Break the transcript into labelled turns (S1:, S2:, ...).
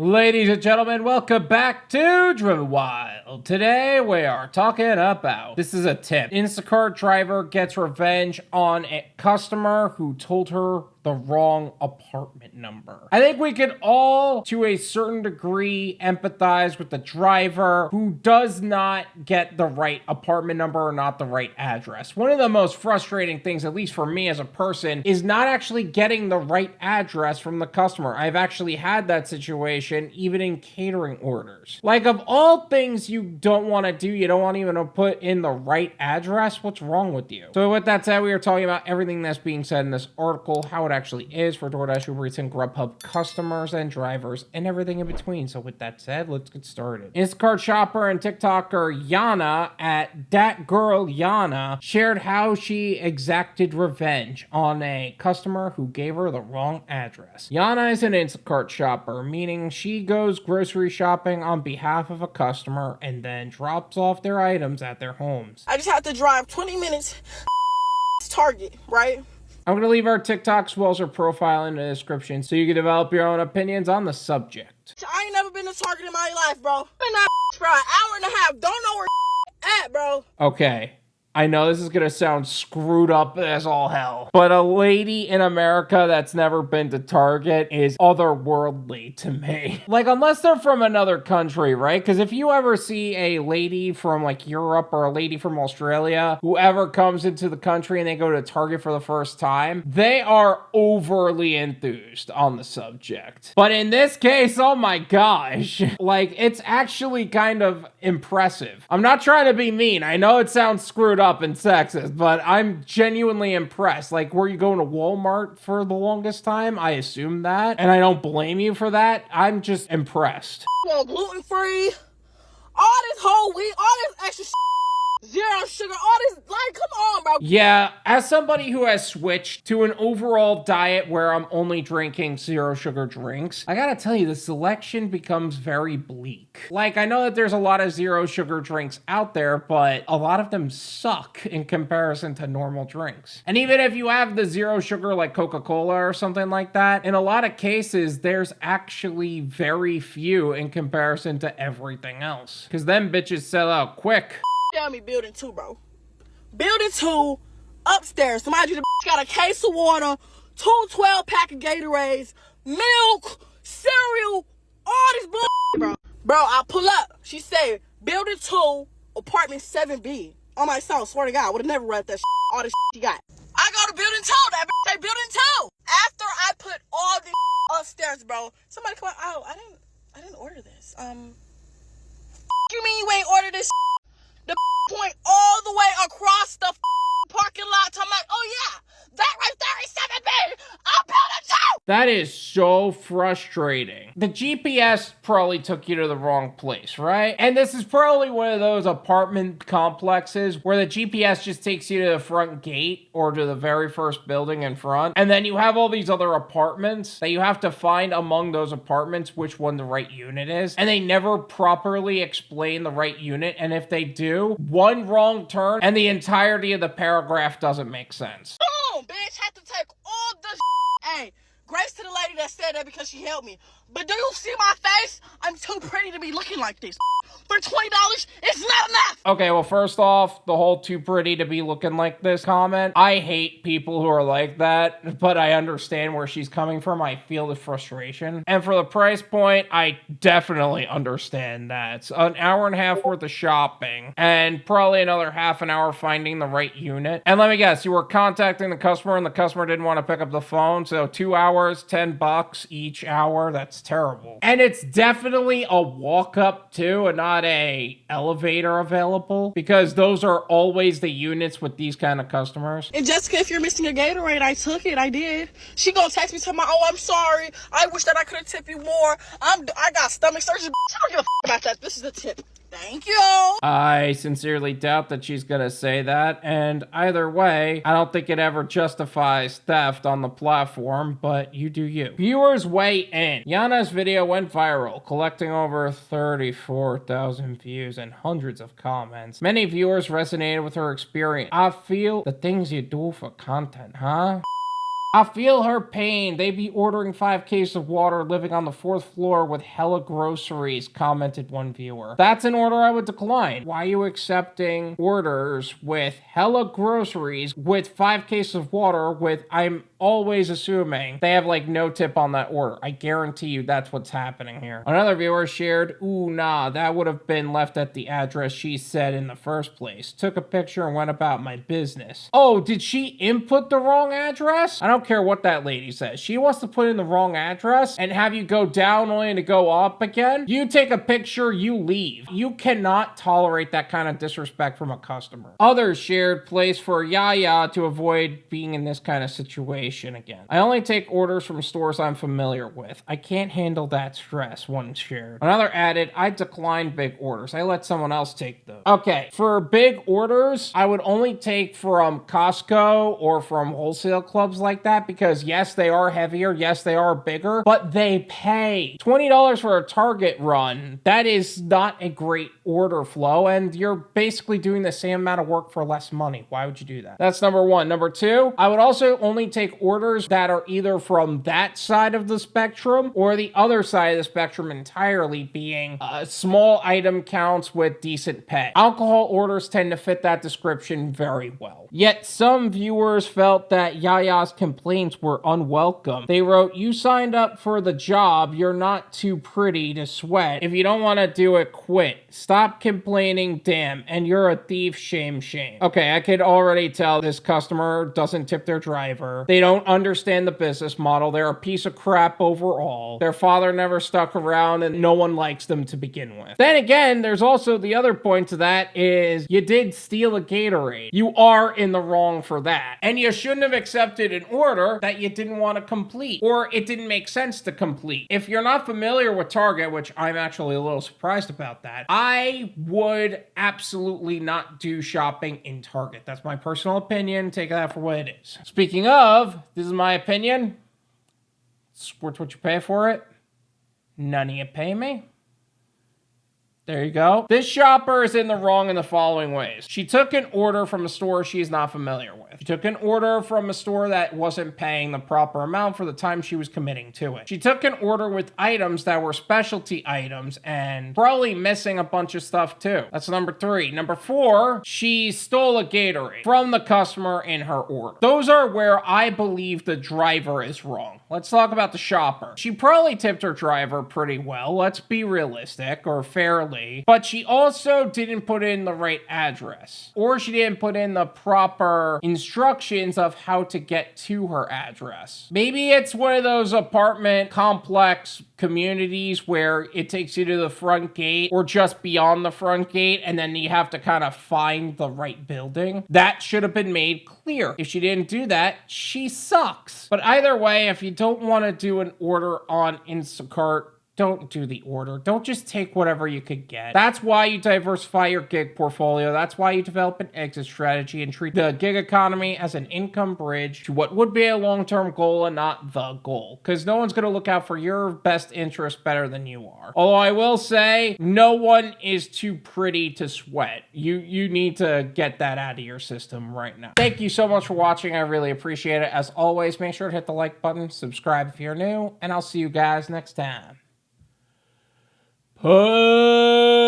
S1: Ladies and gentlemen, welcome back to Driven Wyld. Today we are talking about, this is a tip. Instacart driver gets revenge on a customer who told her the wrong apartment number. I think we can all, to a certain degree, empathize with the driver who does not get the right apartment number or not the right address. One of the most frustrating things, at least for me as a person, is not actually getting the right address from the customer. I've actually had that situation even in catering orders. Like, of all things you don't want to do, you don't want even to put in the right address. What's wrong with you? So with that said, we are talking about everything that's being said in this article, how it actually is for Doordash, UberEats, and Grubhub customers and drivers, and everything in between. So with that said, let's get started. Instacart Shopper and TikToker Yana at Dat Girl Yana shared how she exacted revenge on a customer who gave her the wrong address. Yana is an Instacart shopper, meaning she goes grocery shopping on behalf of a customer and then drops off their items at their homes.
S2: I just have to drive 20 minutes to Target, right?
S1: I'm going to leave our TikTok as well as her profile in the description so you can develop your own opinions on the subject.
S2: I ain't never been to Target in my life, bro. Been that for an hour and a half. Don't know where at, bro.
S1: Okay. I know this is going to sound screwed up as all hell, but a lady in America that's never been to Target is otherworldly to me. Like, unless they're from another country, right? Because if you ever see a lady from like Europe or a lady from Australia, whoever comes into the country and they go to Target for the first time, they are overly enthused on the subject. But in this case, oh my gosh, like, it's actually kind of impressive. I'm not trying to be mean. I know it sounds screwed up and sexist, but I'm genuinely impressed. Like, were you going to Walmart for the longest time? I assume that, and I don't blame you for that. I'm just impressed.
S2: Well, gluten-free, all this whole wheat, all this extra zero sugar, all this, like, come on, bro.
S1: Yeah, as somebody who has switched to an overall diet where I'm only drinking zero sugar drinks, I gotta tell you, the selection becomes very bleak. Like, I know that there's a lot of zero sugar drinks out there, but a lot of them suck in comparison to normal drinks. And even if you have the zero sugar like Coca-Cola or something like that, in a lot of cases, there's actually very few in comparison to everything else. Because them bitches sell out quick.
S2: Tell me building 2, bro. Building 2, upstairs. Somebody the got a case of water, 2 12-pack of Gatorades, milk, cereal, all this bro. Bro, I pull up. She said, building 2, apartment 7B. On my soul, swear to God, I would have never read that all this she got. I go to building 2, that bitch say building 2. After I put all this upstairs, bro, somebody come out, oh, I didn't order this. You mean you ain't ordered this? The point all the way across the parking lot. I'm like, oh yeah, that right there is 7B. I'm building 2.
S1: That is so frustrating. The GPS probably took you to the wrong place, right? And this is probably one of those apartment complexes where the GPS just takes you to the front gate or to the very first building in front. And then you have all these other apartments that you have to find among those apartments which one the right unit is. And they never properly explain the right unit. And if they do, one wrong turn and the entirety of the paragraph doesn't make sense.
S2: Boom, bitch, had to take all the Hey, grace to the lady that said that because she helped me. But do you see my face? I'm too pretty to be looking like this. For $20, it's not enough.
S1: Okay, well, first off, the whole too pretty to be looking like this comment, I hate people who are like that, but I understand where she's coming from. I feel the frustration. And for the price point, I definitely understand that. It's an hour and a half worth of shopping and probably another half an hour finding the right unit. And let me guess, you were contacting the customer and the customer didn't want to pick up the phone, so 2 hours, $10 each hour. That's terrible. And it's definitely a walk up too, and not a elevator available, because those are always the units with these kind of customers.
S2: And Jessica, if you're missing a Gatorade, I took it. I did. She gonna text me talking about, oh, I'm sorry. I wish that I could have tipped you more. I got stomach surgery. I don't give a about that. This is a tip. Thank you.
S1: I sincerely doubt that she's gonna say that, and either way, I don't think it ever justifies theft on the platform, but you do you. Viewers weigh in. Yana's video went viral, collecting over 34,000 views and hundreds of comments. Many viewers resonated with her experience. I feel the things you do for content, huh? I feel her pain. They be ordering 5 cases of water, living on the 4th floor with hella groceries, commented one viewer. That's an order I would decline. Why are you accepting orders with hella groceries with 5 cases of water with, I'm always assuming they have like no tip on that order. I guarantee you that's what's happening here. Another viewer shared, ooh, nah, that would have been left at the address she said in the first place. Took a picture and went about my business. Oh, did she input the wrong address? I don't care what that lady says. She wants to put in the wrong address and have you go down only to go up again. You take a picture, you leave. You cannot tolerate that kind of disrespect from a customer. Others shared place for Yaya to avoid being in this kind of situation again. I only take orders from stores I'm familiar with. I can't handle that stress, one shared. Another added, I decline big orders. I let someone else take those. Okay, for big orders, I would only take from Costco or from wholesale clubs like that because yes, they are heavier. Yes, they are bigger, but they pay $20 for a Target run. That is not a great order flow, and you're basically doing the same amount of work for less money. Why would you do that? That's number one. Number two, I would also only take orders that are either from that side of the spectrum or the other side of the spectrum entirely, being small item counts with decent pay. Alcohol orders tend to fit that description very well. Yet some viewers felt that Yaya's complaints were unwelcome. They wrote, you signed up for the job. You're not too pretty to sweat. If you don't want to do it, quit. Stop complaining, damn. And you're a thief, shame, shame. Okay, I could already tell this customer doesn't tip their driver. They don't understand the business model. They're a piece of crap overall. Their father never stuck around and no one likes them to begin with. Then again, there's also the other point to that is you did steal a Gatorade. You are in the wrong for that. And you shouldn't have accepted an order that you didn't want to complete or it didn't make sense to complete. If you're not familiar with Target, which I'm actually a little surprised about that, I would absolutely not do shopping in Target. That's my personal opinion. Take that for what it is. Speaking of, this is my opinion. It's worth what you pay for it. None of you pay me. There you go. This shopper is in the wrong in the following ways. She took an order from a store she's not familiar with. She took an order from a store that wasn't paying the proper amount for the time she was committing to it. She took an order with items that were specialty items and probably missing a bunch of stuff too. That's number 3. Number 4, she stole a Gatorade from the customer in her order. Those are where I believe the driver is wrong. Let's talk about the shopper. She probably tipped her driver pretty well. Let's be realistic, or fairly. But she also didn't put in the right address. Or she didn't put in the proper instructions of how to get to her address. Maybe it's one of those apartment complex communities where it takes you to the front gate or just beyond the front gate and then you have to kind of find the right building. That should have been made clear. If she didn't do that, she sucks. But either way, if you don't want to do an order on Instacart, don't do the order. Don't just take whatever you could get. That's why you diversify your gig portfolio. That's why you develop an exit strategy and treat the gig economy as an income bridge to what would be a long-term goal and not the goal. Because no one's going to look out for your best interest better than you are. Although I will say, no one is too pretty to sweat. You need to get that out of your system right now. Thank you so much for watching. I really appreciate it. As always, make sure to hit the like button, subscribe if you're new, and I'll see you guys next time. Peace.